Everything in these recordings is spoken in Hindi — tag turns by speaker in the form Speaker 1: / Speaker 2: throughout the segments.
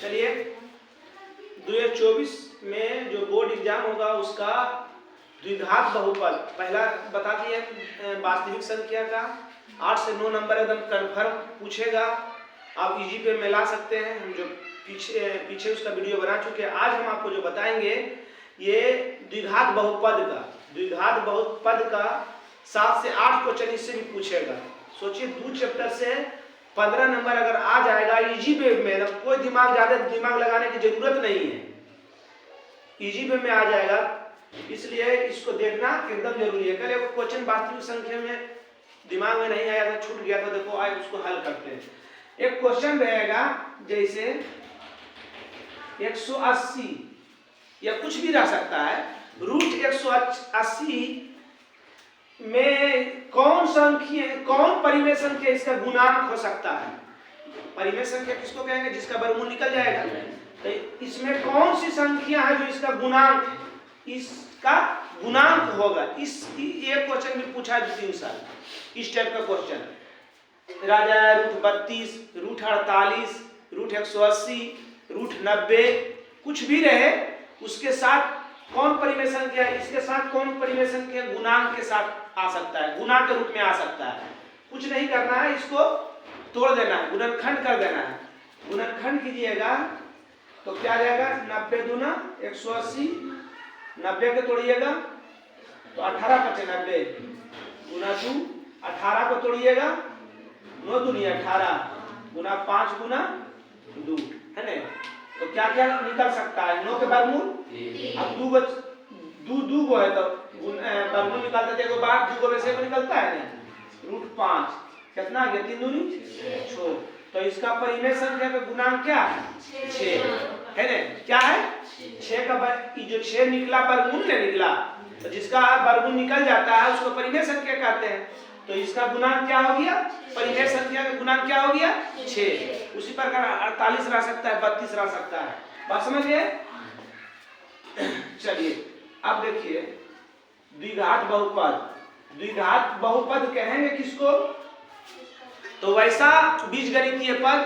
Speaker 1: चलिए 2024 में जो बोर्ड एग्जाम होगा उसका द्विघात बहुपद पहला बता दिए, वास्तविक संख्या का 8 से 9 नंबर एकदम कन्फर्म पूछेगा। आप इजी पे में ला सकते हैं, हम जो पीछे उसका वीडियो बना चुके हैं। आज हम आपको जो बताएंगे ये द्विघात बहुपद का 7 से 8 क्वेश्चन इससे भी पूछेगा। सोचिए 2 चैप्टर से 15 नंबर अगर आ जाएगा इजी वे में, कोई ज्यादा दिमाग लगाने की जरूरत नहीं है, इजी वे में आ जाएगा, इसलिए इसको देखना एकदम जरूरी है। कल एक क्वेश्चन वास्तविक संख्या में दिमाग में नहीं आया था, छूट गया था, देखो आज उसको हल करते हैं। एक क्वेश्चन रहेगा जैसे 180 या कुछ भी रह सकता है, रूट 180 में कौन परिमेय संख्या इसका गुणांक हो सकता है। परिमेय संख्या किसको कहेंगे? जिसका वर्गमूल निकल जाएगा। तो इसमें कौन सी संख्या है जो इसका गुणांक होगा। ये क्वेश्चन भी पूछा है 2-3 साल, इस टाइप का क्वेश्चन राजा है। रूट 32, रूट 48, रूट 180, रूट 90 कुछ भी रहे, उसके साथ कौन परिमेय संख्या है, इसके साथ कौन परिमेय संख्या गुणांक के साथ आ सकता है, गुणा के रूप में आ सकता है। कुछ नहीं करना है, इसको तोड़ देना है, गुणनखंड कर देना है। गुणनखंड कीजिएगा तो क्या जाएगा, 90 दूना 180, 90 के तोड़िएगा तो 18 × 90 गुना 2, 18 को तोड़िएगा 9 दूनी 18 गुना 5 गुना 2 है ना। तो क्या क्या निकल सकता है, 9 के वर्गमूल, अब 2 गो है तो वर्गमूल निकालते थे, बार 2 गो में से निकलता है ना, रूट 5 कितना आ गया, 3 दूनी 6। तो इसका परिमेय संख्या का गुणांक क्या है, 6 है ना। क्या है, 6 का जो 6 निकला वर्गमूल ने निकला, तो जिसका वर्गमूल निकल जाता है उसको परिमेय संख्या कहते हैं। तो इसका गुणांक क्या हो गया, परिमेय संख्या का गुणांक क्या हो गया, 6। उसी प्रकार 48 रह सकता है, 32 रह सकता है। बात समझ गए। चलिए अब देखिए द्विघात बहुपद कहेंगे किसको, तो वैसा बीजगणितीय पद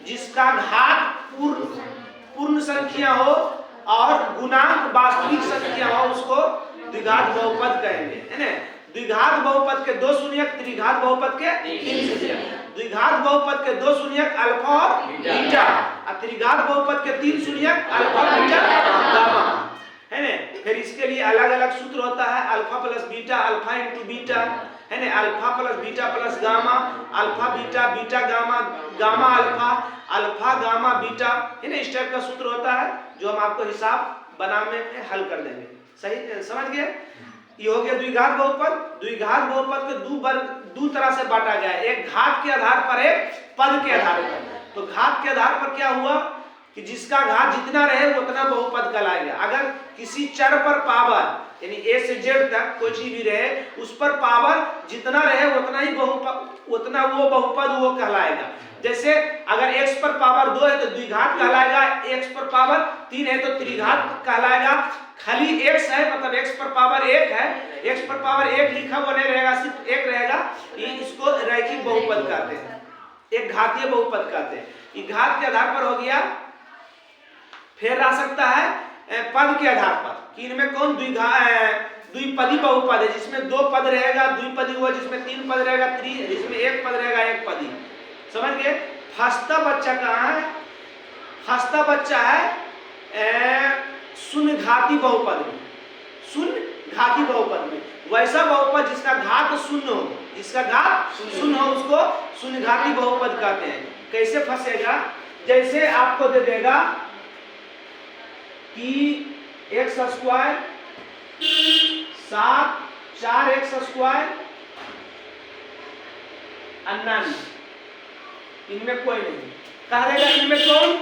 Speaker 1: जिसका घात पूर्ण संख्या हो और गुणांक वास्तविक संख्या हो, उसको द्विघात बहुपद कहेंगे, है ना। द्विघात बहुपद के 2 शून्यक, त्रिघात बहुपद के 3 शून्यक। द्विघात बहुपद के 2 शून्यक अल्फा और बीटा, और त्रिघात बहुपद के 3 शून्यक अल्फा बीटा गामा, है ना। फिर इसके लिए अलग अलग सूत्र होता है, alpha plus beta, alpha into beta, है ना, alpha plus beta plus gamma, alpha beta beta gamma, gamma alpha, alpha gamma beta, है ना। इस टाइप का सूत्र होता है जो हम आपको हिसाब बनाने में हल कर देंगे। सही समझ गए। ये हो गया द्विघात बहुपद। द्विघात बहुपद के 2 तरह से बांटा गया है, एक घात के आधार पर, एक पद के आधार पर। तो घात के आधार पर क्या हुआ कि जिसका घात जितना रहे उतना बहुपद कहलाएगा। अगर किसी चर पर पावर यानी a से z तक कोई चीज भी रहे, उस पर पावर जितना रहे उतना ही उतना वो बहुपद वो कहलाएगा। जैसे अगर x पर पावर 2 है तो द्विघात कहलाएगा, x पर पावर 3 है तो त्रिघात कहलाएगा। खाली x है मतलब x पर पावर 1 है, x पर पावर 1 लिखा हुआ नहीं रहेगा, सिर्फ 1 रहेगा, ये इसको रैखिक बहुपद कहते हैं, एक घातीय बहुपद कहते हैं। ये घात के आधार पर हो गया। फिर रह सकता है पद के आधार पर कि इनमें कौन द्विपदी बहुपद है, जिसमें 2 पद रहेगा, द्विपदी हुआ जिसमें 3 पद रहेगा, जिसमें 1 पद रहेगा, 1 पदी। समझ गए। फस्ता बच्चा कहाँ है, फस्ता बच्चा है शून्य घाती बहुपद में, शून्य घाती बहुपद में। वैसा बहुपद जिसका घात 0 हो, जिसका घात 0 हो उसको शून्य घाती बहुपद कहते हैं। कैसे फंसेगा, जैसे आपको दे देगा कि x² 7 4x² 99, इनमें कोई नहीं। कह देगा इनमें कौन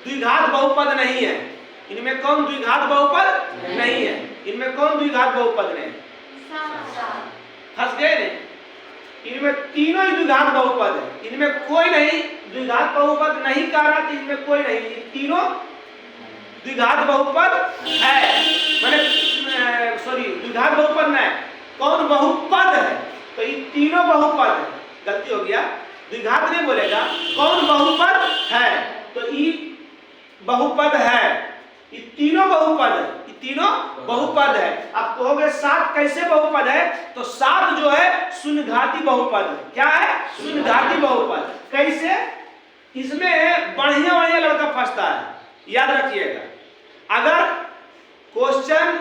Speaker 1: द्विघात बहुपद नहीं है, इनमें कौन द्विघात बहुपद नहीं है, इनमें कौन द्विघात बहुपद नहीं। फंस गए नहीं, इनमें तीनों ही द्विघात बहुपद है, इनमें कोई नहीं द्विघात बहुपद नहीं कह रहा, इनमें कोई नहीं, तीनों द्विघात बहुपद है, माने सॉरी द्विघात बहुपद नहीं, कौन बहुपद है, तो ये तीनों बहुपद है। गलती हो गया, द्विघात नहीं बोलेगा, कौन बहुपद है, तो ये बहुपद है, ये तीनों बहुपद है, ये तीनों बहुपद है। अब कहोगे 7 कैसे बहुपद है, तो 7 जो है शून्यघाती बहुपद है। क्या है? शून्यघाती बहुपद। कैसे? इसमें बढ़िया बढ़िया लड़का फंसता है, याद रखिएगा। अगर क्वेश्चन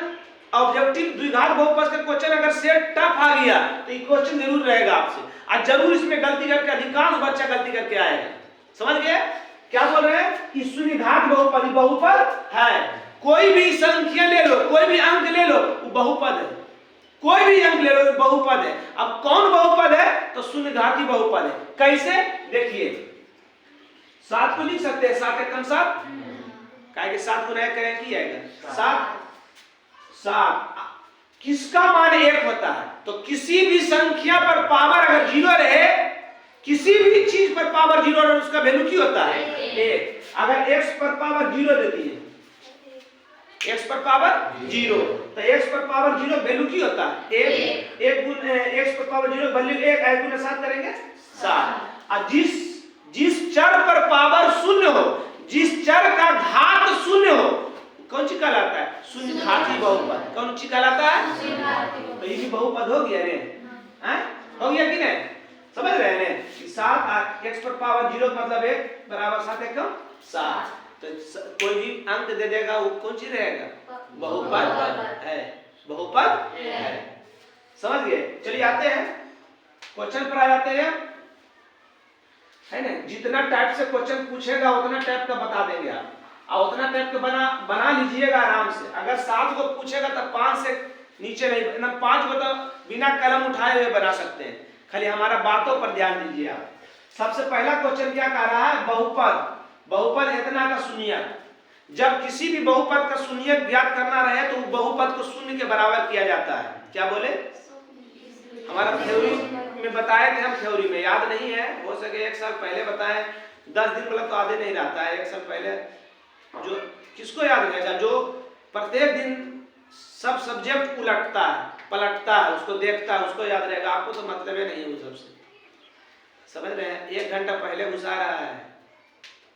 Speaker 1: ऑब्जेक्टिव द्विघात बहुपद का क्वेश्चन अगर सेट टफ आ गया तो ये क्वेश्चन जरूर रहेगा आपसे, और जरूर इसमें गलती करके अधिकांश बच्चा गलती करके आएगा। समझ गए क्या बोल रहे हैं? कि शून्यघात बहुपद बहुपद है। कोई भी संख्या ले लो, कोई भी अंक ले लो, वो बहुपद है। कोई भी अंक ले लो, बहुपद है। अब कौन बहुपद है? तो शून्यघाती बहुपद है। कैसे? देखिए 7 को लिख सकते हैं, 7 एकम 7, काहे कि 7 को नया करें की आएगा 7 किसका मान 1 होता है? तो किसी भी संख्या पर पावर अगर 0 रहे, किसी भी चीज पर पावर 0 रहे, उसका वैल्यू क्या होता है? 1। अगर x पर पावर 0 देती है, x पर पावर 0, तो x पर पावर 0 वैल्यू क्या होता है? 1 गुण x पर पावर 0 वैल्यू 1 गुना 7 करेंगे 7। और जिस चर पर पावर 0 हो, जिस चर का घात 0 हो, कौन सी कहलाता है? शून्यघाती बहुपद। कौन सी कहलाता है? तो ये भी बहुपद हो गया रे, हो गया कि नहीं? समझ रहे हैं? 7 x पर पावर 0 मतलब 1 बराबर 7 एकम 7। तो कोई भी अंक दे देगा वो कौन सी रहेगा? बहुपद है, बहुपद है। समझ गए? चलिए आते हैं क्वेश्चन पर, आ जाते हैं, है ना? जितना टाइप से क्वेश्चन पूछेगा उतना टाइप का बता देंगे आप, और उतना टाइप का बना लीजिएगा आराम से। अगर 7 को पूछेगा तो 5 से नीचे नहीं, ना 5 को तो बिना कलम उठाए हुए बना सकते हैं। खाली हमारा बातों पर ध्यान दीजिए आप। सबसे पहला क्वेश्चन क्या कह रहा है? बहुपद। बहुपद इतना का शून्यक। जब किसी भी बहुपद का शून्यक ज्ञात करना रहे तो बहुपद को शून्य के बराबर किया जाता है। क्या बोले? हमारा थ्योरी में बताए थे हम, थ्योरी में याद नहीं है, हो सके 1 साल पहले बताए। 10 दिन मतलब तो आधे नहीं रहता है, 1 साल पहले। जो किसको याद रहेगा? जो प्रत्येक दिन सब सब्जेक्ट उलटता है, पलटता है, उसको देखता है, उसको याद रहेगा। आपको तो मतलब ही नहीं है वो सबसे। समझ रहे हैं? 1 घंटा पहले घुसा रहा है,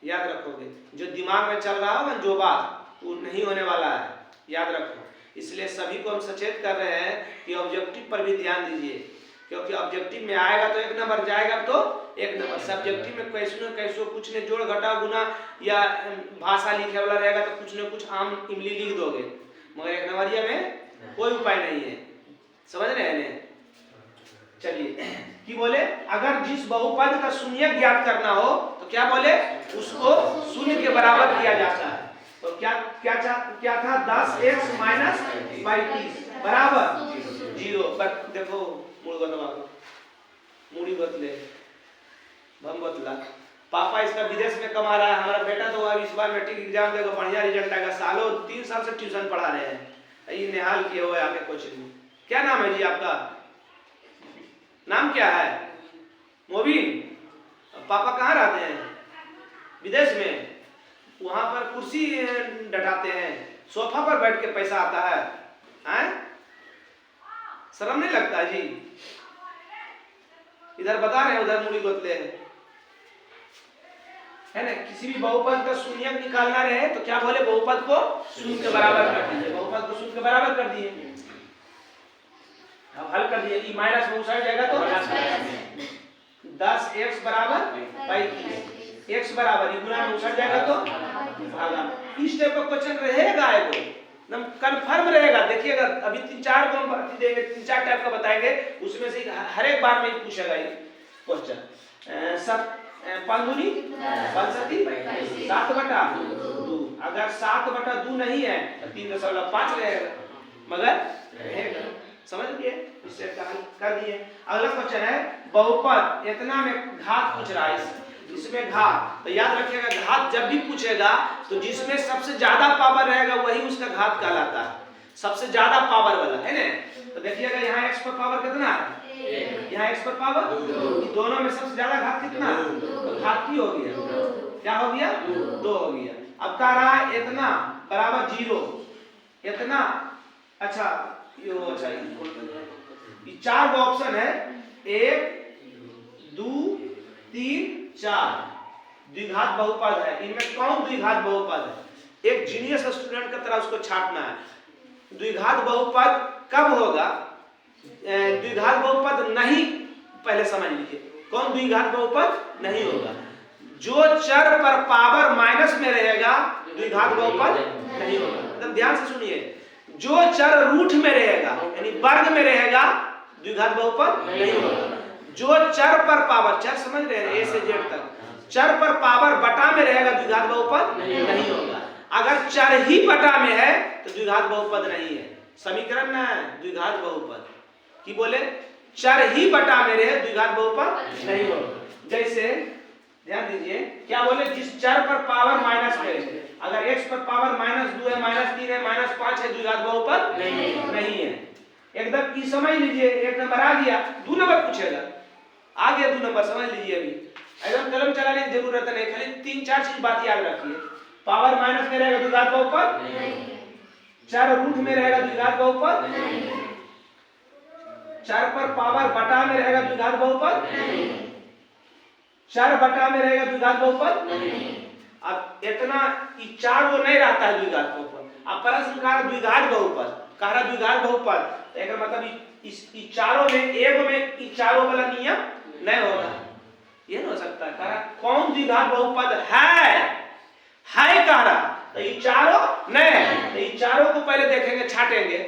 Speaker 1: याद रखोगे। जो दिमाग में चल रहा होगा जो बात, वो नहीं होने वाला है, याद रखो। इसलिए सभी को हम सचेत कर रहे हैं कि ऑब्जेक्टिव पर भी ध्यान दीजिए, क्योंकि ऑब्जेक्टिव में आएगा तो 1 नंबर, जाएगा तो 1 नंबर। सब्जेक्टिव में कैसे न कैसे कुछ ने जोड़ घटा गुना या भाषा लिखे वाला रहेगा तो कुछ न कुछ आम इमली लिख दोगे, मगर 1 नंबरिया में कोई उपाय नहीं है। समझ रहे हैं? चलिए कि बोले अगर जिस बहुपद का शून्यक ज्ञात करना हो तो क्या बोले? उसको शून्य के बराबर किया जाता है। तो क्या था? 10x माइनस 35 बराबर 0। देखो मुड़ी बतले भम बतला। पापा इसका विदेश में कमा रहा है, हमारा बेटा तो अब इस बार मैट्रिक एग्जाम देगा, बढ़िया रिजल्ट आएगा। सालों 3 साल से ट्यूशन पढ़ा रहे हैं, ये निहाल किए हुए आके कोचिंग में। क्या नाम है जी आपका? नाम क्या है? मोबिन। पापा कहाँ रहते हैं? विदेश में। वहां पर कुर्सी डटाते हैं, सोफा पर बैठ के पैसा आता है? शर्म नहीं लगता जी? इधर बता रहे हैं, उधर मुड़ी गोतले है ना। किसी भी बहुपद का शून्यक निकालना रहे तो क्या बोले? बहुपद को शून्य के बराबर कर दीजिए। बहुपद को शून्य के बराबर कर दिए, अब हल कर दिए। ई माइनस में उछल जाएगा तो 10x बराबर 35, x बराबर गुना में उछल जाएगा तो भागा। इस टाइप का क्वेश्चन रहेगा, एगो एकदम कंफर्म रहेगा। देखिएगा अभी 3-4 को हम देंगे, 3-4 टाइप का बताएंगे, उसमें से हर एक बार में पूछेगा ये क्वेश्चन। सब 5 दूनी 7/2। अगर 7/2 नहीं है तो 3.5 रहेगा, मगर रहेगा। समझ गए? इससे कर दिए। अगला क्वेश्चन है बहुपद इतना में घात पूछ रहा है। इसमें घात, तो याद रखिएगा घात जब भी पूछेगा तो जिसमें सबसे ज्यादा पावर रहेगा वही उसका घात कहलाता है। सबसे ज्यादा पावर वाला है ना। तो देखिएगा यहाँ x पर पावर कितना है? यहाँ x पर पावर 2। दोनों में सबसे ज्यादा घात कितना है? तो घात की हो गया, क्या हो गया? 2 हो गया। अब कह रहा है इतना बराबर 0। इतना अच्छा ये 4 ऑप्शन है, 1 2 3 4। द्विघात बहुपद है, इनमें कौन द्विघात बहुपद है? एक जीनियस स्टूडेंट की तरह उसको छापना है। द्विघात बहुपद कब होगा? द्विघात बहुपद नहीं, पहले समझ लीजिए कौन द्विघात बहुपद नहीं होगा? जो चर पर पावर माइनस में रहेगा द्विघात बहुपद नहीं होगा। मतलब ध्यान से सुनिए, जो चर रूट में रहेगा यानी वर्ग में रहेगा द्विघात बहुपद नहीं होगा। जो चर पर पावर, चर समझ रहे हैं, ए से जेड तक, चर पर पावर बटा में रहेगा द्विघात बहुपद नहीं होगा। अगर चर ही बटा में है तो द्विघात बहुपद नहीं है। समीकरण ना है द्विघात बहुपद की, बोले चर ही बटा में रहे द्विघात बहुपद नहीं होगा। जैसे ध्यान दीजिए क्या बोले, जिस चर पर पावर माइनस में है, अगर x पर पावर -2 है, -3 है, -5 है, द्विघात बहुपद नहीं है। एकदम की समझ लीजिए, एक नंबर आ गया, 2 नंबर पूछेगा, आ गया 2 नंबर, समझ लीजिए। अभी एकदम कलम चलाने की जरूरत नहीं, खाली 3-4 चीज बात याद रखिए। पावर माइनस में रहेगा द्विघात बहुपद नहीं, चर रूट में रहेगा द्विघात बहुपद नहीं, चर पर पावर बटा में रहेगा द्विघात बहुपद नहीं, चर बटा में रहेगा द्विघात बहुपद नहीं। अब इतना चार वो नहीं रहता है द्विघात बहुपद। अब प्रश्न कह रहा द्विघात बहुपद, कह रहा द्विघात बहुपद, तो एक मतलब इस चारों में एक में चारों वाला नियम नहीं होगा, ये नहीं हो सकता। कह रहा कौन द्विघात बहुपद है कह रहा, तो ये चारों नहीं है। तो ये चारों को पहले देखेंगे, छाटेंगे।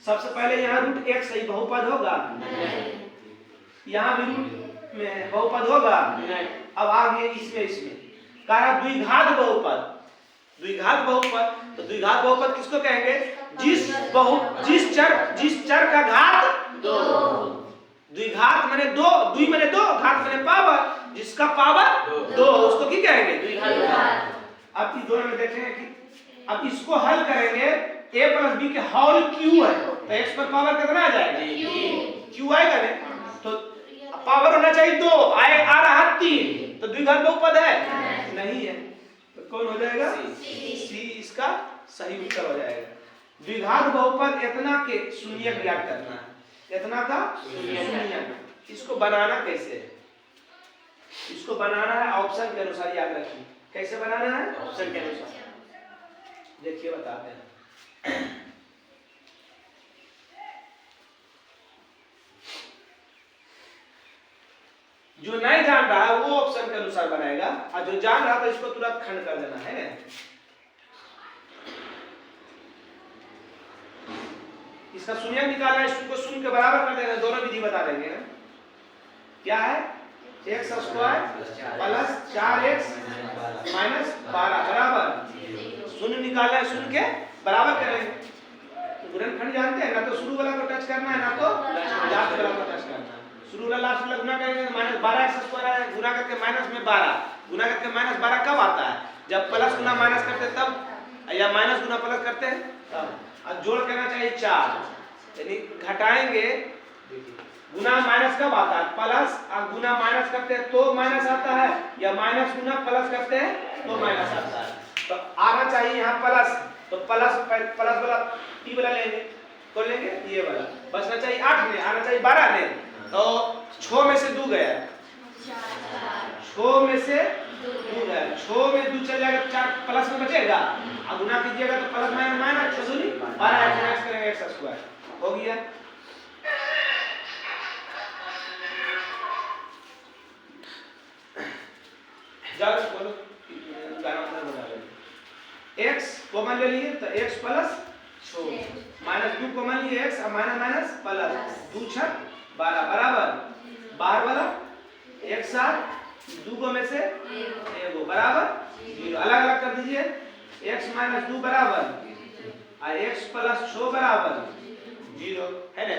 Speaker 1: सबसे पहले यहाँ रूट एक सही बहुपद होगा, यहाँ भी रूट में बहुपद होगा। अब आगे इसमें कहा द्विघात बहुपद, द्विघात बहुपद, तो द्विघात बहुपद किसको कहेंगे? जिस चर का घात दो, द्विघात माने दो, द्वि माने दो, घात माने पावर, जिसका पावर दो उसको क्या कहेंगे? द्विघात। अब इस दोनों में देखेंगे कि अब इसको हल करेंगे, a + b के होल q है, तो x पर पावर कितना आ जाएगा? q आएगा ना, तो पावर होना चाहिए 2, आ रहा 3, तो द्विघात बहुपद है नहीं है, तो कौन हो जाएगा? सी इसका सही उत्तर हो जाएगा। द्विघात बहुपद इतना के शून्य ज्ञात करना है, इतना का शून्य। इसको बनाना कैसे है? इसको बनाना है ऑप्शन के अनुसार, याद रखिए कैसे बनाना है, ऑप्शन के अनुसार। देखिए बताते हैं। जो नहीं जान रहा है वो ऑप्शन के अनुसार बनाएगा, और जो जान रहा था इसको तुरंत खंड कर देना है। इसका शून्य निकालना है, इसको शून्य के बराबर कर देना, दोनों विधि बता देंगे। क्या है? x² + 4x - 12 बराबर शून्य निकालना है, शून्य के बराबर करेंगे। तो गुणनखंड जानते हैं ना, तो शुरू वाला को टच करना है ना, तो लास्ट वाला को टच करना है। शुरू वाला लास्ट वाला गुना करेंगे, -12x² है, गुना करके माइनस में 12, गुना करके -12 कब आता है? जब प्लस गुना माइनस करते हैं तब, या माइनस गुना प्लस करते हैं तब। और जोड़ करना चाहिए 4, यानी घटाएंगे, गुना माइनस कब आता है? प्लस, और गुना माइनस करते हैं तो माइनस आता है, या माइनस गुना प्लस करते हैं तो माइनस आता है। तो आना चाहिए यहाँ प्लस, तो प्लस वाला टी वाला लेंगे, कौन लेंगे? ये वाला। बचना चाहिए 8 में, आना चाहिए 12 में, तो 6 में से 2 गया, 6 में से 2 गया, 6 में 2 चल जाएगा, 4 प्लस में बचेगा, और गुना कीजिएगा तो प्लस माइनस 6 दूनी 12, x करेंगे x² हो गया। जब बोलो x कॉमन ले लिए तो x + 6 -2 कॉमन लिए x, और माइनस प्लस 2 × 6 12 बराबर 12 वाला 1 7 2 में से 1 बराबर 0। अलग अलग कर दीजिए, x - 2 बराबर और x + 6 बराबर 0 है ना।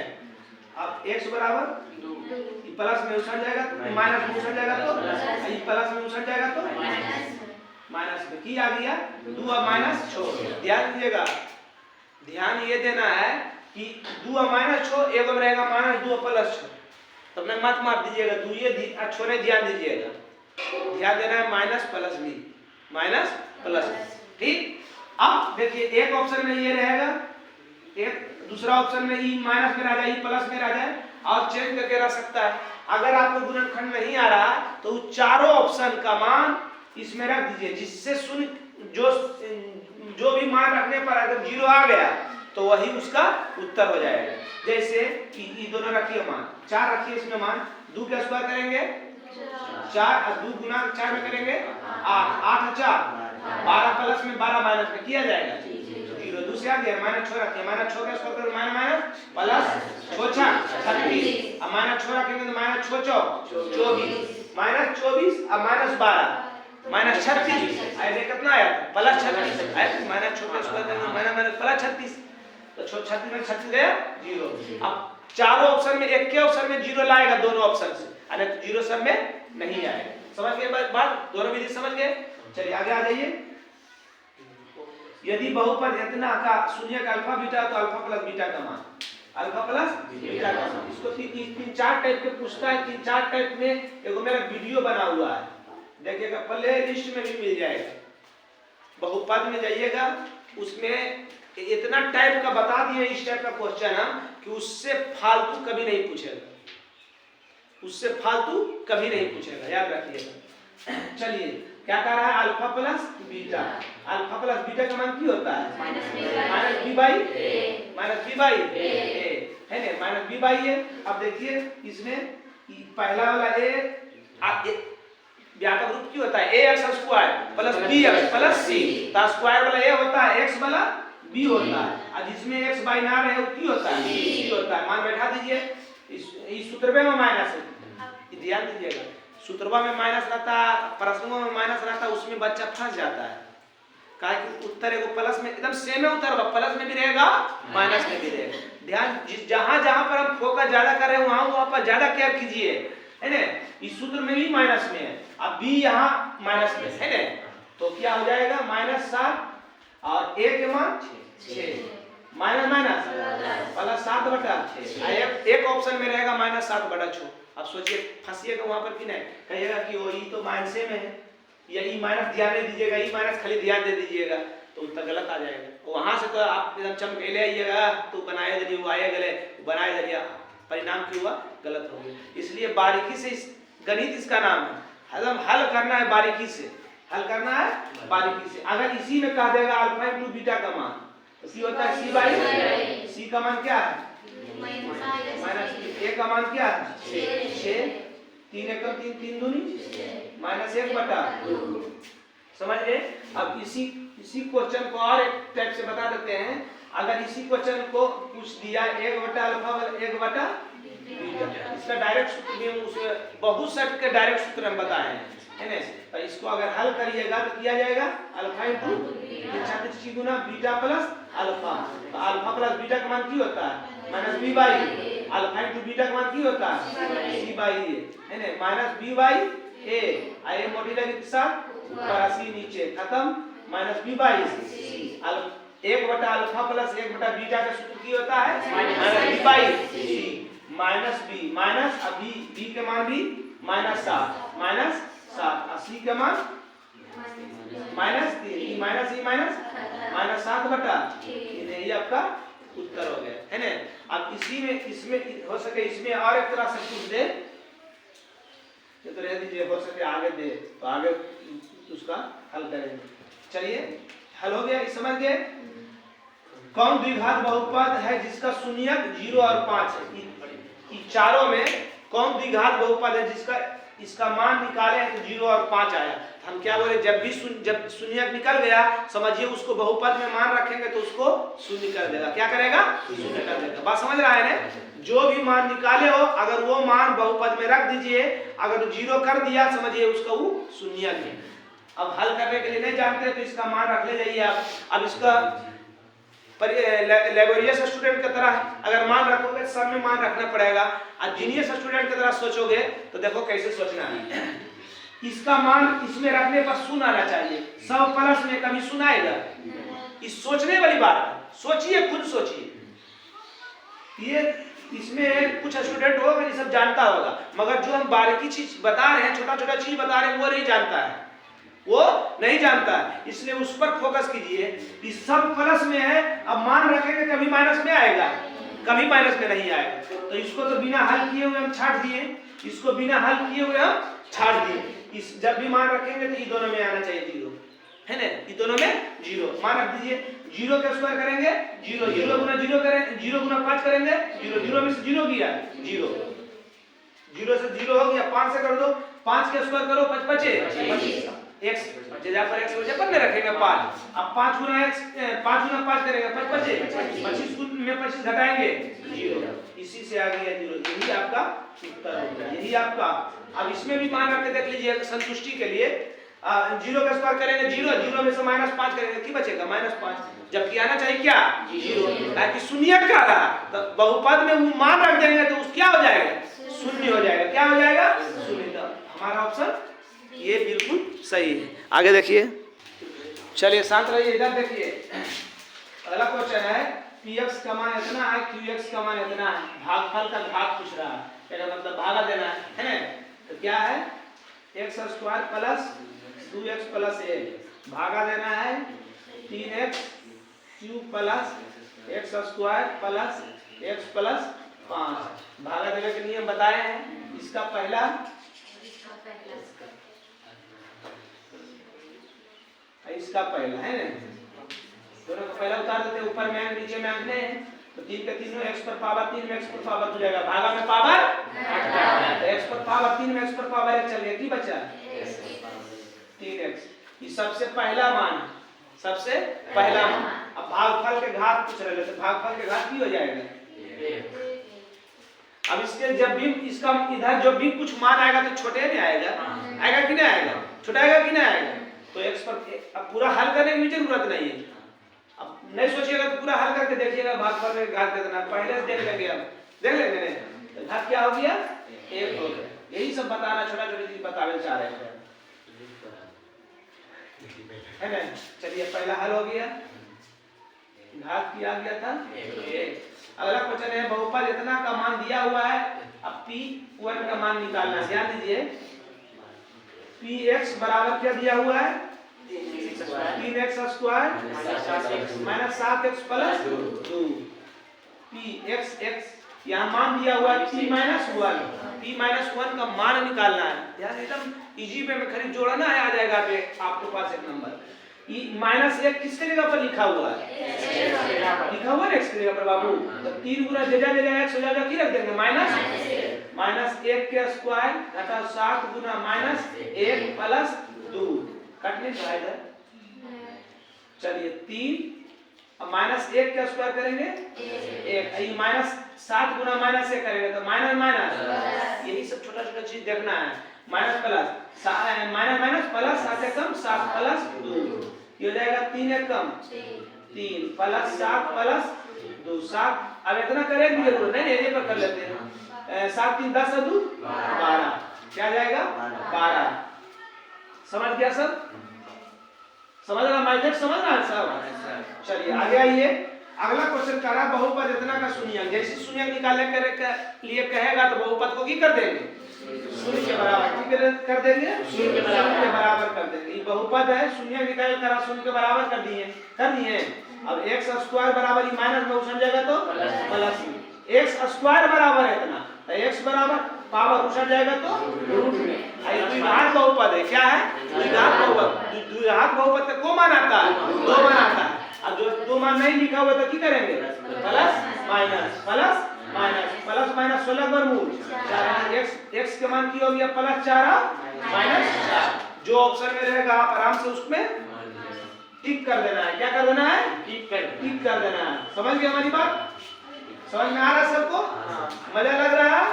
Speaker 1: अब x बराबर 2, प्लस में उछल जाएगा तो माइनस में उछल जाएगा, तो ये प्लस में उछल जाएगा तो माइनस में की आ गया 2 और -6। ध्यान दीजिएगा, ध्यान ये देना है कि 2 और -6 एक में रहेगा -2 + 6, तो मैं मत मार दीजिएगा, 2 ये छोड़े, ध्यान दीजिएगा, ध्यान देना है माइनस प्लस भी, माइनस प्लस, ठीक। अब देखिए एक ऑप्शन में ये रहेगा, एक दूसरा ऑप्शन में ई माइनस में रह जाए, ई प्लस में रह जाए, और चेंज करके रख सकता है। अगर आपको गुणनखंड नहीं आ रहा तो चारों ऑप्शन का मान इसमें रख दीजिए, जिससे शून्य जो भी मान रखने पर अगर 0 आ गया तो वही उसका उत्तर हो जाएगा। जैसे ये दोनों रखिए मान 4 रखिए, इसमें मान 2 का स्क्वायर करेंगे 4 और 2 गुना 4 में करेंगे 8, 8 4 12 प्लस में 12 माइनस में किया जाएगा 0। दूसरे आ गया -6 रखिए, -6 का स्क्वायर करेंगे माइनस प्लस 6 36 और -6 रखेंगे तो -6 24 -24 और -12 -36 ऐसे कितना आया प्लस 36 -6 का स्क्वायर करेंगे प्लस 36 तो 36 में 36 गया 0। अब चारों ऑप्शन में एक के ऑप्शन में 0 लाएगा दोनों ऑप्शन से, अरे तो 0 सब में नहीं आएगा। समझ गए बात? दोनों विधि समझ गए? चलिए आगे आ जाइए। यदि बहुपद इतना का शून्य का अल्फा बीटा तो अल्फा प्लस बीटा का मान, अल्फा प्लस बीटा का मान। इसको 3-4 टाइप के पूछता है। 3-4 टाइप में एगो मेरा वीडियो बना हुआ है, देखिएगा, प्ले लिस्ट में भी मिल जाएगा। बहुपद में जाइएगा, उसमें इतना टाइप का बता दिए इस टाइप का क्वेश्चन है कि उससे फालतू कभी नहीं पूछेगा, उससे फालतू कभी नहीं पूछेगा, याद रखिएगा। चलिए क्या कह रहा है? Alpha plus beta, alpha plus beta का मान क्या होता है? माइनस बी बाई ए है ना, माइनस बी बाई ए। अब देखिए इसमें पहला वाला ए व्यापक रूप क्या होता है? A X square plus B X plus C, तो स्क्वायर वाला ए होता है, एक्स वाला बी होता है, और जिसमें एक्स बाइनर है वो क्या होता है? सी होता है। मान बैठा दीजिए, इस सूत्रवे में माइनस है, ध्यान दीजिएगा, सूत्रवा में माइनस रहता है, प्रश्नों में माइनस रहता है, उसमें बच्चा फंस जाता है। कहा कि उत्तर एगो प्लस में एकदम सेम है, उत्तर होगा प्लस में भी रहेगा माइनस में भी रहेगा। ध्यान, जहां जहां पर हम फोकस ज्यादा कर रहे हैं वहां पर ज्यादा केयर कीजिए, है ना। इस सूत्र में भी माइनस में है, अब बी यहाँ माइनस में है ना, तो क्या हो जाएगा? -7 और ए के मान 6 माइनस माइनस प्लस 7/6। एक ऑप्शन में रहेगा -7/6। अब सोचिए फंसिएगा वहां पर कि नहीं, कहिएगा कि वो ये तो माइनस में है, या ई माइनस ध्यान नहीं दीजिएगा, ई माइनस खाली ध्यान दे दीजिएगा, तो उत्तर गलत आ जाएगा। वहां से तो आप एकदम चमकेले आइएगा, तो बनाए दलिए, वो आए गले बनाए दलिए, परिणाम क्यों हुआ? गलत हो गया। इसलिए बारीकी से गणित इसका नाम है, एकदम हल करना है बारीकी से, हल करना है बारीकी से। अगर इसी में कह देगा अल्फा इंटू बीटा का मान, तो सी होता है सी बाई, सी का मान क्या है? माइनस ए का मान क्या है? 6 3 एकम 3 3 दूनी -1/2। समझ गए? अब इसी क्वेश्चन को और एक टाइप से बता देते हैं। अगर इसी क्वेश्चन को पूछ दिया 1/अल्फा 1/बीटा, इसका डायरेक्ट सूत्र भी हम उसमें बहुत सेट के डायरेक्ट सूत्र हम बताए हैं, है ना। तो इसको अगर हल करिएगा तो किया जाएगा अल्फा इंटू 36 गुना बीटा प्लस अल्फा, तो अल्फा प्लस बीटा का मान क्या होता है? -b by, alpha into beta का मान क्या होता है? c बाई ए, है ना, -b बाई ए, आए मोटी लगी के साथ ऊपर सी नीचे खत्म, -b बाई c, 1/अल्फा प्लस 1/बीटा का सूत्र क्या होता है? -b by c minus B minus, अभी बी के मान भी -7 और सी के मान -3 -7/, ये आपका उत्तर हो गया, है ना। अब इसी में इसमें हो सके इसमें और एक तरह से पूछ दे, ये तो रह दीजिए, हो सके आगे दे तो आगे उसका हल करेंगे। चलिए हल हो गया, इस समझ गए? कौन द्विघात बहुपद है जिसका शून्यक 0 और 5 है? चारों में कौन द्विघात बहुपद है जिसका इसका मान निकाले तो 0 और 5 आया? हम क्या बोले, जब शून्यक निकल गया समझिए उसको बहुपद में मान रखेंगे तो उसको शून्य कर देगा। क्या करेगा? शून्य कर देगा। बात समझ रहा है ना? जो भी मान निकाले हो अगर वो मान बहुपद में रख दीजिए, अगर 0 कर दिया समझिए उसका वो शून्यक है। अब हल करने के लिए नहीं जानते तो इसका मान रख ले जाइए आप। अब इसका लेबोरियस स्टूडेंट की तरह अगर मान रखोगे सब में मान रखना पड़ेगा, और जीनियस स्टूडेंट की तरह सोचोगे तो देखो कैसे सोचना है। इसका मान इसमें रखने पर शून्य आना चाहिए, 100 प्लस में कभी शून्य आएगा? इस सोचने वाली बात है, सोचिए, खुद सोचिए। ये इसमें कुछ स्टूडेंट होगा ये सब जानता होगा, मगर जो हम बारीकी चीज बता रहे हैं, छोटा छोटा चीज बता रहे हैं, वो नहीं जानता है, वो नहीं जानता है। इसलिए उस पर फोकस कीजिए। इस सब प्लस में है, अब मान रखेंगे कभी माइनस में आएगा? कभी माइनस में नहीं आएगा। तो इसको तो बिना हल किए हुए हम छाट दिए, इसको बिना हल किए हुए हम छाट दिए। इस जब भी मान रखेंगे तो ये दोनों में आना चाहिए 0, है ना, ये दोनों में 0 मान रख दीजिए। 0 का स्क्वायर करेंगे 0, 0 गुना 0 करें, 0 गुना 5 करेंगे 0, 0 में से 0 गया 0, 0 से 0 हो गया। 5 से कर दो, 5 का स्क्वायर करो 5 बचे 25, x जगह पर x वजह पर नहीं रखेंगे 5। अब 5 गुना x 5 गुना 5 करेंगे 5 बचे 25 में 25 घटाएंगे 0, इसी से आ गया 0। यही आपका उत्तर होगा, यही आपका। अब इसमें भी मान रख के देख लीजिए संतुष्टि के लिए। 0 का स्क्वायर करेंगे 0, 0 में से -5 करेंगे की बचेगा -5, जबकि आना चाहिए क्या 0, ताकि शून्य का रहा तो बहुपद में वो मान रख देंगे तो उस क्या हो जाएगा शून्य हो जाएगा। क्या हो जाएगा शून्य। तो हमारा ऑप्शन ये बिल्कुल सही है। आगे देखिए, चलिए शांत रहिए, इधर देखिए। अगला क्वेश्चन है px का मान इतना है, qx का मान इतना है, भागफल का घात पूछ रहा है, इसका मतलब भागा देना है ना। तो क्या है x² प्लस 2x प्लस 1 भागा देना है 3x³ plus x² plus x plus 5। भागा देने के नियम बताए हैं। इसका पहला इसका पहला है ना, दोनों को पहला उतार देते हैं, ऊपर में अंक नीचे में अंक नहीं, तो 3 के तीनों x पर पावर 3 में x पर पावर हो जाएगा, भागा में पावर तो x पर पावर 3 में x पर पावर 1 चल गया, की बचा 3x। ये सबसे पहला मान, सबसे पहला मान। अब भागफल के घात पूछ रहे थे, भागफल के घात की हो जाएगा। अब इसके जब भी इसका इधर जो भी कुछ मान आएगा तो छोटे में आएगा, आएगा कि नहीं आएगा, छोटा आएगा कि नहीं आएगा। तो x पर अब पूरा हल करने की जरूरत नहीं है, अब नहीं सोचिएगा तो पूरा हल करके देखिएगा भागफल में घात कितना, पहले से देख लेंगे, अब देख लेंगे नहीं तो घात क्या हो गया 1 हो गया। यही सब बताना, छोटा छोटी चीज बताने चाह रहे हैं, है ना। चलिए पहला हल हो गया, घात किया गया था 1। अगला क्वेश्चन है बहुपद इतना का मान दिया हुआ है, अब p1 का मान निकालना है। ध्यान दीजिए px बराबर क्या दिया हुआ है 3x² minus 7x plus 2। px यहाँ मान दिया हुआ है p-1, p-1 का मान निकालना है। ध्यान एकदम इजी वे में खाली जोड़ना है, आ जाएगा आपके पास एक नंबर। -1 किसके जगह पर लिखा हुआ है, लिखा हुआ है x की जगह पर बाबू। तो 3 गुना जजा x हो जाएगा, की रख देंगे -1 के स्क्वायर घटा 7 गुना -1 प्लस 2 कटने का इधर। चलिए 3 अब -1 का स्क्वायर करेंगे 1, ये -7 गुना -1 करेंगे तो माइनस, यही सब छोटा छोटा चीज देखना है। माइनस प्लस माइनस प्लस 7 एकम 7 प्लस 2 ये हो जाएगा 3 एकम 3 प्लस 7 प्लस 2 7। अब इतना करेंगे जरूर नहीं, ये पर कर लेते हैं। 7 3 10 2 12 क्या जाएगा 12। समझ गया सब, समझ रहा मैथड, समझ रहा है सब। चलिए आगे आइए, अगला क्वेश्चन कह रहा बहुपद इतना का शून्य। जैसे शून्य निकालने के लिए कहेगा तो बहुपद को की कर देंगे शून्य के बराबर, की कर देंगे शून्य के बराबर कर देंगे। ये बहुपद है, शून्य निकाल कर शून्य के बराबर कर दिए। अब x² बराबर माइनस में उछल जाएगा तो प्लस में, x² बराबर है इतना तो x बराबर पावर उछल जाएगा तो रूट में। द्विघात बहुपद है, क्या है द्विघात बहुपद। द्विघात बहुपद का को मान आता है 2 मान आता है। अब जो 2 मान नहीं लिखा हुआ तो की करेंगे plus minus plus minus plus minus 16 वर्गमूल 4। x के मान की हो गया +4 -4। जो ऑप्शन में रहेगा आप आराम से उसमें टिक कर देना है। क्या कर देना है टिक कर देना है। समझ गए हमारी बात, समझ में आ रहा है सबको, मजा लग रहा है।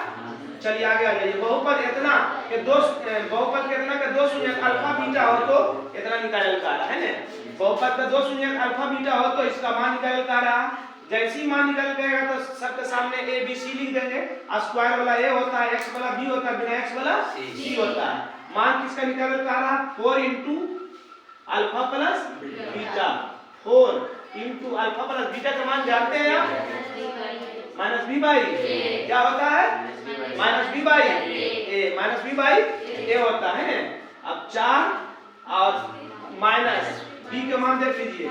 Speaker 1: चलिए आगे आ जाइए। बहुपद इतना के बहुपद के इतना के 2 शून्य अल्फा बीटा हो तो इतना निकाल का रहा है ना। बहुपद का 2 शून्य अल्फा बीटा हो तो इसका मान निकाल का रहा। जैसे ही मान निकल गएगा तो सबके सामने a b c लिख देंगे। स्क्वायर वाला a होता है, x वाला b होता है, बिना x वाला c होता है। मान किसका निकाल का रहा 4 into alpha plus beta. 4 into alpha plus beta का मान जानते हैं आप -b/a क्या होता है -b/a होता है। अब 4 और माइनस बी का मान देख लीजिए,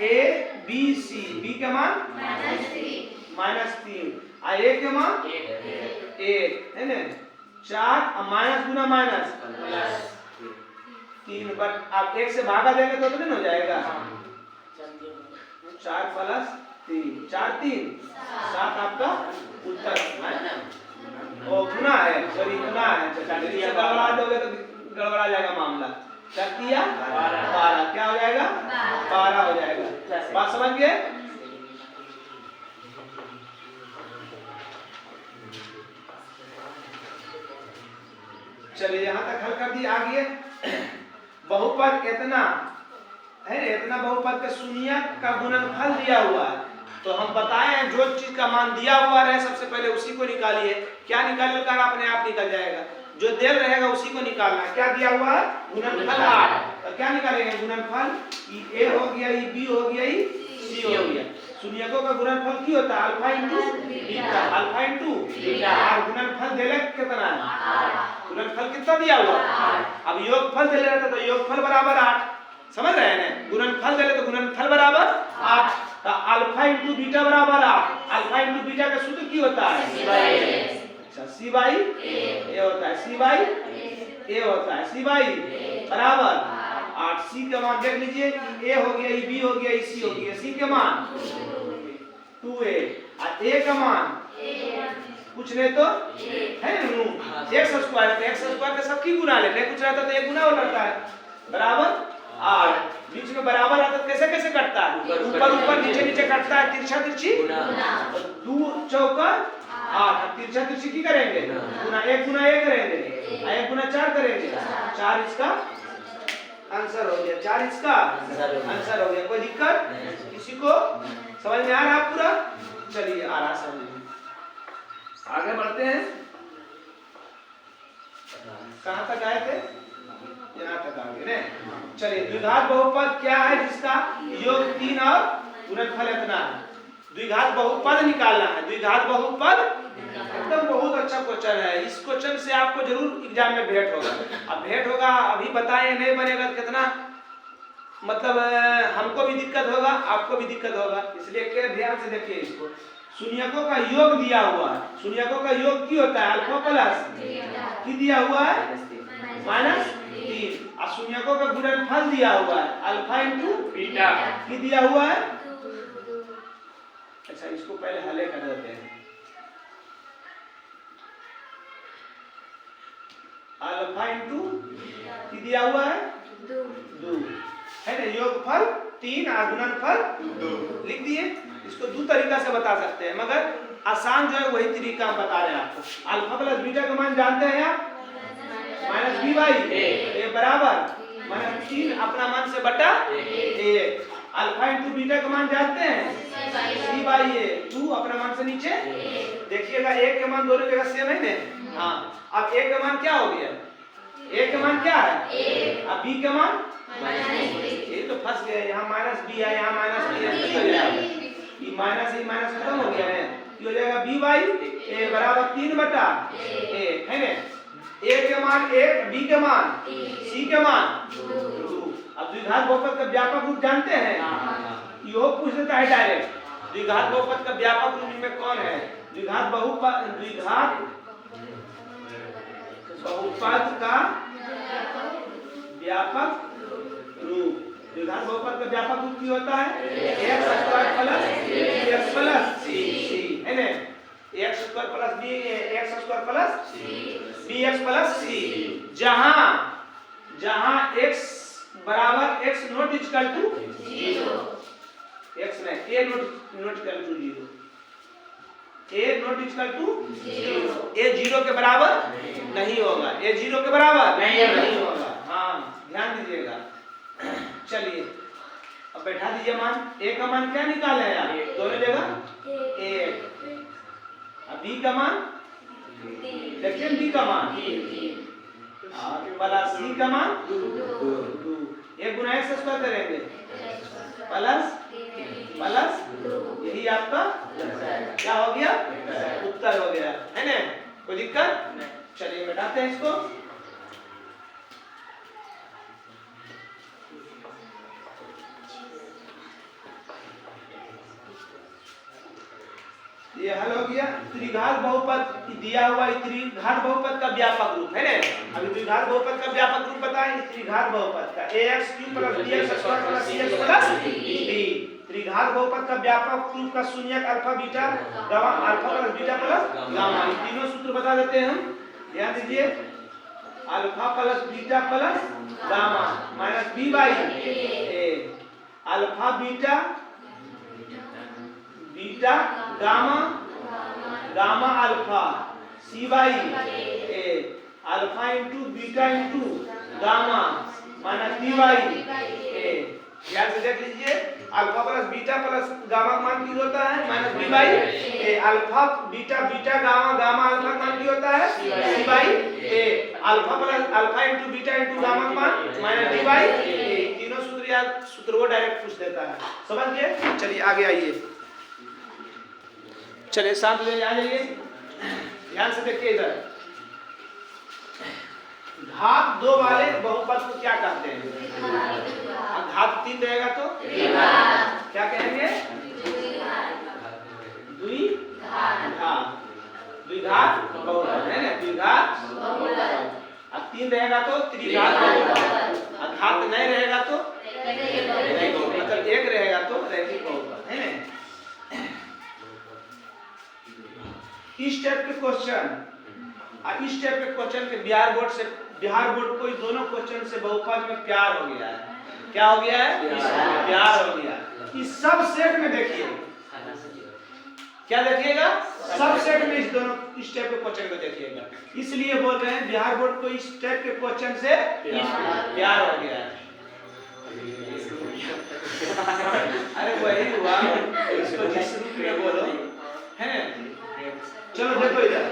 Speaker 1: ए बी सी, बी का मान -3, और ए के मान 1 है ना, 4 माइनस गुना माइनस 3, बट आप 1 से भागा देंगे तो नहीं हो जाएगा, 4 प्लस 3, 4 3 7 आपका उत्तर है। ओ गुना है, सॉरी गुना है, गड़बड़ा दोगे तो गड़बड़ा जाएगा मामला। क्या किया 12, क्या हो जाएगा 12 हो जाएगा। बात समझ गए? चलिए यहाँ तक हल कर दिया। आगे बहुपद इतना है, इतना बहुपद के शून्य का गुणनफल दिया हुआ है, तो हम बताए हैं जो चीज का मान दिया हुआ रहे सबसे पहले उसी को निकालिए। क्या निकालिए कर अपने आप निकल जाएगा, जो देर रहेगा उसी को निकालना है। क्या दिया हुआ है गुणनफल 8, तो क्या निकालेंगे गुणनफल, ए हो गया, ई बी हो गया, ई सी हो गया। शून्यकों का गुणनफल की होता है alpha into beta, alpha into beta, और गुणनफल देले कितना है, गुणनफल कितना दिया हुआ। अब योगफल देले रहता तो योगफल बराबर 8, समझ रहे हैं ना, गुणनफल देले तो गुणनफल बराबर 8, तो अल्फा इंटू बीटा बराबर 8। अल्फा इंटू बीटा का सूत्र की होता है अच्छा सी बाई ए होता है, सी बाई ए होता है, सी बाई बराबर 8। सी का मान देख लीजिए, ए हो गया, ई बी हो गया, ई सी हो गया, सी का मान 2a, और ए का मान कुछ नहीं तो है एक्स स्क्वायर, एक्स स्क्वायर का सब की गुना ले, नहीं कुछ रहता तो एक गुना हो जाता है बराबर 8। बीच में बराबर आता तो कैसे कैसे कटता है, ऊपर ऊपर नीचे नीचे कटता है, तिरछा तिरछी 2 चौका 8, तिरछा तिरछी की करेंगे गुना, 1 गुना 1 करेंगे, 1 गुना 4 करेंगे, 4 इसका आंसर हो गया, 4 इसका आंसर हो गया। कोई दिक्कत किसी को, समझ में आ रहा पूरा? चलिए आ रहा समझ में, आगे बढ़ते हैं। कहां तक आए थे, यहाँ तक आगे ने। चलिए द्विघात बहुपद क्या है जिसका योग 3 और गुणनफल इतना है। द्विघात बहुपद निकालना है, द्विघात बहुपद एकदम बहुत अच्छा क्वेश्चन है। इस क्वेश्चन से आपको जरूर एग्जाम में भेंट होगा। अब भेंट होगा, अभी बताए नहीं बनेगा कितना, मतलब हमको भी दिक्कत होगा, आपको भी दिक्कत होगा, इसलिए ध्यान से देखिए इसको। शून्यकों का योग दिया हुआ है, शून्यकों का योग की होता है अल्फा प्लस की दिया हुआ है -3, और शून्यकों का गुणनफल दिया हुआ है अल्फा इंटू बीटा की दिया हुआ है। अच्छा इसको पहले हले कर देते हैं, अल्फा इंटू की दिया हुआ है 2 है ना, योगफल 3 और गुणनफल 2 लिख दिए। इसको 2 तरीका से बता सकते हैं, मगर आसान जो है वही तरीका हम बता रहे हैं आपको। अल्फा प्लस बीटा का मान जानते हैं आप, -b बाई ए बराबर -3 अपना मान से बटा 1। अल्फा इंटू बीटा का मान जानते हैं c बाई ए, 2 अपना मान से नीचे, देखिएगा ए के मान दोनों जगह सेम है ना। हाँ अब ए का मान क्या हो गया, ए का मान क्या है, अब बी का मान ये तो फंस गए, यहाँ -b है, यहाँ -b है, ये माइनस खत्म हो गया है, ये हो जाएगा b बाई ए बराबर 3 बटा 1 है ना। ए के मान 1, बी के मान सी के मान 2। अब द्विघात बहुपद का व्यापक रूप जानते हैं, यो पूछ लेता है डायरेक्ट, द्विघात बहुपद का व्यापक रूप में कौन है, द्विघात बहुपद का व्यापक रूप, द्विघात बहुपद का व्यापक रूप की होता है x square plus bx plus c है ना, x square plus bx square plus bx plus c, जहां x बराबर x not equal to 0, x नहीं a not equal to 0, a not equal to 0, a 0 के बराबर नहीं होगा, a 0 के बराबर नहीं होगा। हाँ ध्यान दीजिएगा। चलिए अब बैठा दीजिए मान, a का मान क्या निकाले हैं आप, दोनों जगह 1, अब b का मान देखिए, b का मान और प्लस c का मान 2, 1 गुना x स्क्वायर करेंगे प्लस यही आपका क्या हो गया, उत्तर हो गया है ना, कोई दिक्कत। चलिए बैठाते हैं इसको। ये हल हो गया। त्रिघात बहुपद दिया हुआ त्रिघात बहुपद का व्यापक रूप है ना। अभी द्विघात बहुपद का व्यापक रूप बताएं। त्रिघात बहुपद का ax³ + bx² + cx + d। त्रिघात बहुपद का व्यापक रूप का शून्यक alpha beta gamma alpha + beta + gamma. ये तीनों सूत्र बता देते हैं हम, ध्यान दीजिए। Alpha + beta + gamma minus b/a। Alpha beta beta gamma gamma alpha c/a। Alpha into beta into gamma minus b/a। ध्यान से देख लीजिए। अल्फा + बीटा + गामा का मान क्या होता है? Minus b/a। Alpha beta beta gamma gamma alpha का मान क्या होता है? c/a। Alpha into beta into gamma का मान माइनस b/a। तीनों सूत्र या सूत्र वो डायरेक्ट पूछ देता है, समझ गए? चलिए आगे आइए, चलिए शांत हो जाइए, ध्यान से देखिए इधर। घात 2 वाले बहुपद को क्या कहते हैं? घात 3 रहेगा तो क्या कहेंगे? द्विघात। द्विघात बहुपद है ना, द्विघात बहुपद। अब 3 रहेगा तो त्रिघात बहुपद। अब घात नहीं रहेगा तो मतलब 1 रहेगा तो रैखिक बहुपद है ना। इस टाइप के क्वेश्चन इस टाइप के क्वेश्चन के बिहार बोर्ड को दोनों क्वेश्चन से बहुपद में प्यार हो गया है। क्या हो गया है? प्यार हो गया। इस सब सेट में देखिए, क्या देखिएगा? सब सेट में इस टाइप के क्वेश्चन को देखिएगा। इसलिए बोल रहे हैं बिहार बोर्ड को इस टाइप के क्वेश्चन से प्यार हो गया है। अरे वही हुआ, इसको जिस रूप में बोलो है। चलो देखो इधर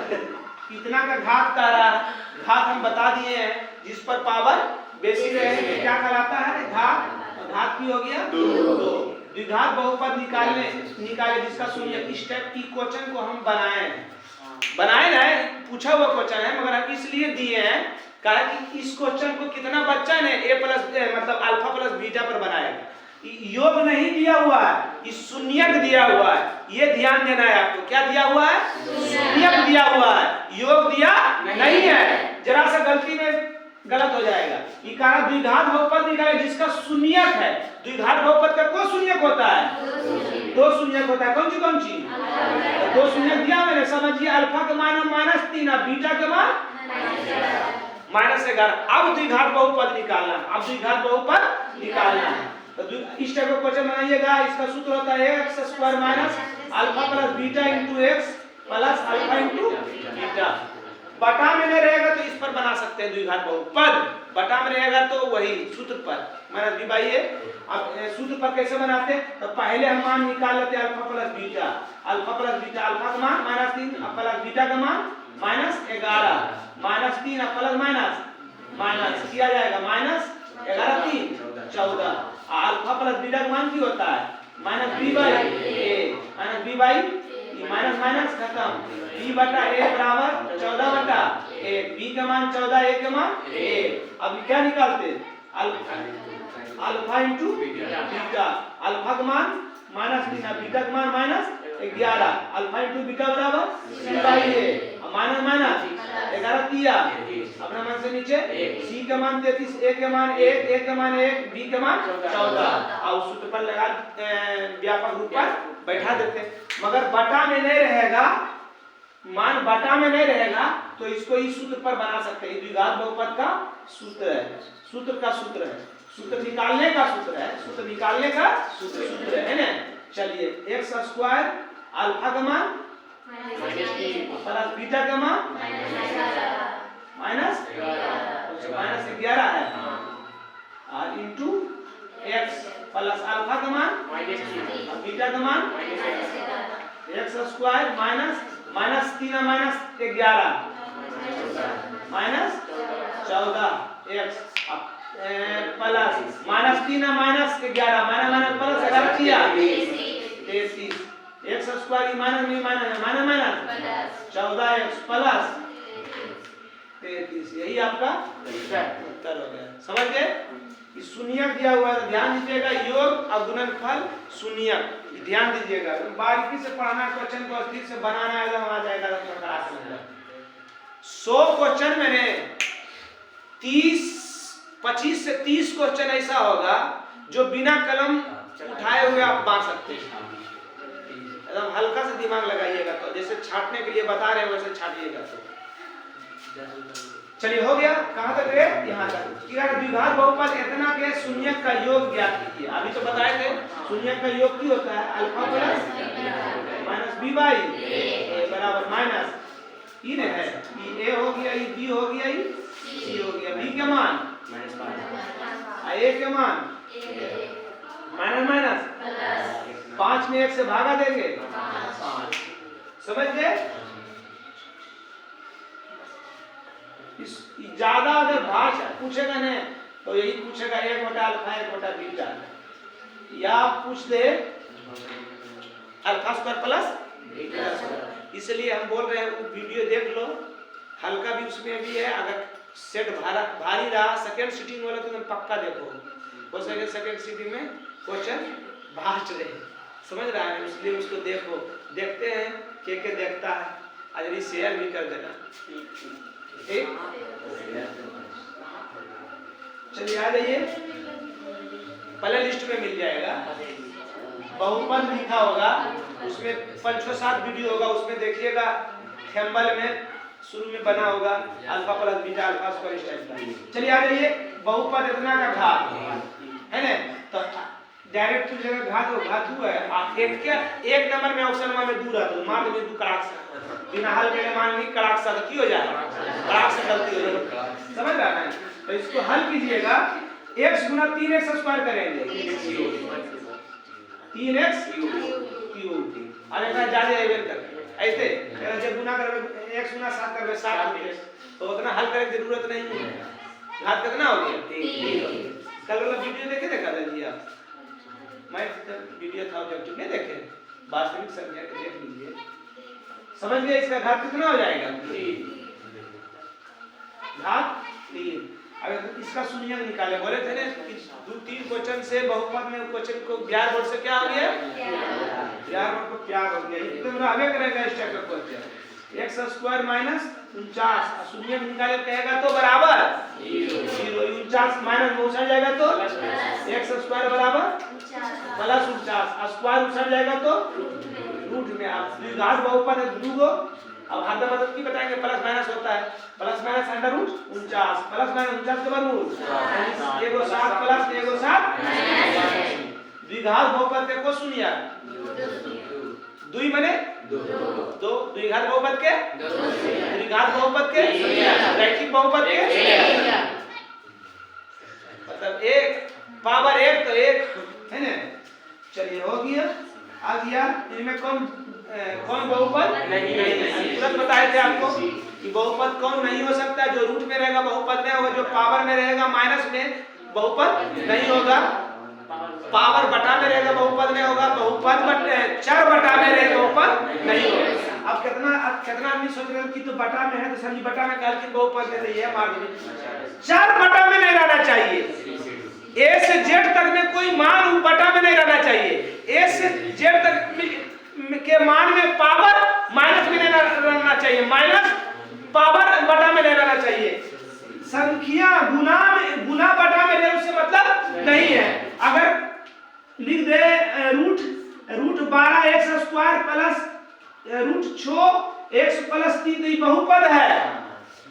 Speaker 1: कितना का घात कर रहा है। घात हम बता दिए हैं, जिस पर पावर बेसी रहेगी क्या कहलाता है? घात। घात की हो गया 2। द्विघात बहुपद निकाले जिसका शून्य। इस टाइप की क्वेश्चन को हम बनाए ना, पूछा हुआ क्वेश्चन है, मगर हम इसलिए दिए हैं कहा कि इस क्वेश्चन को कितना बच्चा ने मतलब अल्फा + बीटा पर बनाएगा। योग नहीं दिया हुआ है, इस शून्यक दिया हुआ है। ये ध्यान देना है आपको। क्या दिया हुआ है? शून्यक दिया हुआ है, योग दिया नहीं है। जरा सा गलती में गलत हो जाएगा। ये कहा द्विघात बहुपद निकाले जिसका शून्यक है। द्विघात बहुपद का कौन शून्यक होता है? 2 शून्यक होता है। कौन सी? 2 शून्यक दिया मैंने, समझिए। अल्फा का मान -3 और बीटा का मान -11। अब द्विघात बहुपद निकालना है। तो इस टाइप का क्वेश्चन बनाइएगा। इसका सूत्र होता है x² - alpha + beta × x + alpha × beta. बटा में नहीं रहेगा तो इस पर बना सकते हैं द्विघात बहुपद। बटा में रहेगा तो वही सूत्र पर माइनस b/a। अब सूत्र पर कैसे बनाते हैं? तो पहले हम मान निकाल लेते हैं अल्फा + बीटा। अल्फा का मान -3 + बीटा का मान -11। -3 माइनस किया जाएगा -11 3 14। अल्फा + बीटा का मान क्या होता है? -b/a। माइनस खत्म। b/a बराबर 14/1। b का मान 14, a का मान 1। अब क्या निकालते? Alpha into beta. अल्फा का मान -3 और बीटा का मान -11। अल्फा इंटू बीटा बराबर c/a। माइनस 11 दिया अपना मान से नीचे। c का मान 33, a का मान 1, a का मान 1, b का मान 14। और सूत्र पर लगा व्यापक रूप पर बैठा देते। मगर बटा में नहीं रहेगा, मान बटा में नहीं रहेगा तो इसको इस सूत्र पर बना सकते हैं। द्विघात बहुपद का सूत्र है, सूत्र निकालने का सूत्र है ना। चलिए x² अल्फा का मान प्लस बीटा का मान -11 है और इंटू x प्लस अल्फा का मान और बीटा का मान x² -3 -11 -14x प्लस -3 -11 प्लस 11 किया 33। x² minus 14x plus 33। यही आपका उत्तर हो गया। समझ गए? शून्यक दिया हुआ है, ध्यान दीजिएगा, योग और गुणनफल शून्यक, ध्यान दीजिएगा। बारीकी से पढ़ना, क्वेश्चन को अस्थिर से बनाना, एकदम आ जाएगा 100 क्वेश्चन मैंने 25 से 30 क्वेश्चन ऐसा होगा जो बिना कलम उठाए हुए आप बना सकते हैं। एकदम हल्का से दिमाग लगाइएगा, तो जैसे छाटने के लिए बता रहे हैं वैसे छाटिएगा। तो चलिए हो गया, कहाँ तक गए? यहाँ तक। द्विघात बहुपद इतना के शून्यक का योग ज्ञात कीजिए। अभी तो बताए थे शून्यक का योग की होता है, alpha plus minus B by A बराबर माइनस तीन है, ये ए हो गया, ये बी हो गया, ये सी हो गया। बी के मान -5, ए के मान माइनस माइनस 5 में 1 से भागा देंगे 5। समझ गए? ज्यादा अगर भाषा पूछेगा ना तो यही पूछेगा 1/अल्फा 1/बीटा, या पूछ दे alpha square plus beta square. इसलिए हम बोल रहे हैं वो वीडियो देख लो, हल्का भी उसमें भी है। अगर सेट भारी रहा सेकंड सीटिंग वाला तो तुम पक्का देखो, हो सके सेकंड सीटिंग में क्वेश्चन भास्ट रहे, समझ रहा है? इसलिए उसको देखो, देखते हैं के देखता है, आज शेयर भी कर देना। चलिए आ जाइए, पहले लिस्ट में मिल जाएगा, बहुपद लिखा होगा, उसमें 5-6-7 वीडियो होगा, उसमें देखिएगा। थेम्बल में शुरू में बना होगा alpha plus beta alpha square इस टाइप का। चलिए आ जाइए, बहुपद इतना का घात है ना, तो डायरेक्ट की जगह घात हो, घात हुआ है। आप एक नंबर में ऑप्शन में दूर है तो मार दे दू कड़ाक से, बिना हल के मान नहीं कड़ाक से की हो जाएगा, कड़ाक से गलती हो जाएगी, समझ रहा है? तो इसको हल कीजिएगा, x गुना 3x स्क्वायर करेंगे 3x क्यूब। अब एक ज्यादा इवेंट कर ऐसे जब गुना करबे x गुना 7 करबे 7 तो उतना हल करने की जरूरत नहीं है। घात कितना हो गया 3। कल वाला वीडियो देखे देखा लीजिए आप, मैं वीडियो था जब नहीं देखे, वास्तविक संख्या को देख लीजिए, समझ गए? इसका घात कितना हो जाएगा 3, घात 3। अगर इसका शून्यक निकाले, बोले थे ना 2-3 क्वेश्चन से बहुपद में क्वेश्चन को ब्यार बोर्ड से क्या हो गया, ब्यार बोर्ड को प्यार हो गया। ये तो आगे करेगा इस टाइप का क्वेश्चन, x स्क्वायर माइनस 49 शून्यक निकाले कहेगा तो बराबर 0, 49 माइनस में उछल जाएगा तो x स्क्वायर बराबर प्लस 49, स्क्वायर उछल जाएगा तो रूट में। आप द्विघात बहुपद है दूगो, अब हाथ में मतलब की बताएंगे, प्लस माइनस होता है, plus minus under root 49, plus minus 49 के वर्गमूल, एगो 7 प्लस एगो 7 द्विघात बहुपद के को सुनिया 2 माने 2 द्विघात बहुपद के द्विघात बहुपद के रैखिक बहुपद के मतलब 1 पावर 1 तो 1 है ना। चलिए हो गया, आ गया। इनमें कौन बहुपद नहीं है, तुरंत बताए थे आपको कि बहुपद कौन नहीं हो सकता, जो रूट में रहेगा बहुपद नहीं होगा, जो पावर में रहेगा माइनस में बहुपद नहीं होगा, पावर बटा में रहेगा बहुपद नहीं होगा, बहुपद चर बटा में रहेगा बहुपद नहीं होगा। अब कितना आदमी सोच रहे हैं कि तो बटा में है तो सर जी बटा में कहल कि बहुपद में नहीं है, मार दीजिए। चर बटा में नहीं रहना चाहिए, ए से जेड तक में कोई मान बटा में नहीं रहना चाहिए, ए से जेड तक के मान में पावर माइनस में नहीं रहना चाहिए, माइनस पावर बटा में नहीं रहना चाहिए। संख्या गुना बटा में रहे उससे मतलब नहीं है। अगर लिख दे root 12 x square plus root 6 x plus 3 तो ये बहुपद है।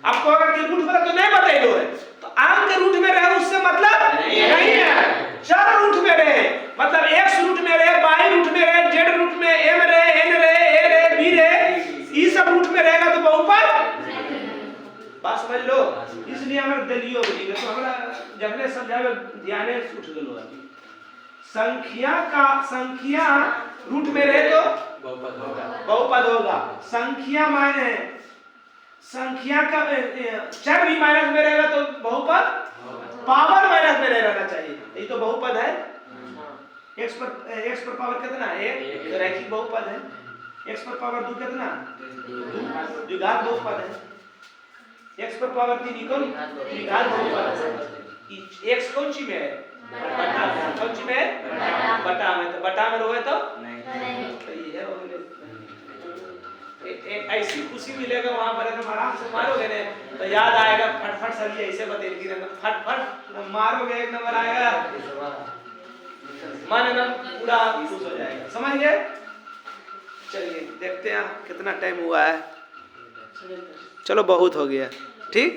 Speaker 1: आपको अगर कि रूट पर तो नहीं बताइए है तो अंक रूट में रहे उससे मतलब नहीं है, चर रूट में रहे मतलब x रूट में रहे, y रूट में रहे, z रूट में, m रहे, n रहे, a रहे, b रहे, ये सब रूट में रहेगा तो बहुपद। बात समझ लो, इसलिए हमें दलियो बोलिए तो हमरा जबले समझावे ध्यान से उठ गेलो। संख्या रूट में रहे तो बहुपद होगा। संख्या माने संख्या का चर भी माइनस में रहेगा तो बहुपद, पावर माइनस में रहना चाहिए, ये तो बहुपद है। x पर पावर कितना है 1 तो रैखिक बहुपद है, x पर पावर 2 कितना 2 द्विघात बहुपद है, x पर पावर 3 इक्वल द्विघात बहुपद है। एक्स कौन सी में है? बटा में। कौन सी में है? बटा में। तो बटा में रहोगे तो सही है। ऐसी खुशी मिलेगा वहां पर, एकदम आराम से मारोगे ने तो याद आएगा। फटफट सभी ऐसे बतेगी ना, फटफट मारोगे एक नंबर आएगा, मन एकदम पूरा खुश हो जाएगा। समझ गए? चलिए देखते हैं कितना टाइम हुआ है। चलो बहुत हो गया, ठीक।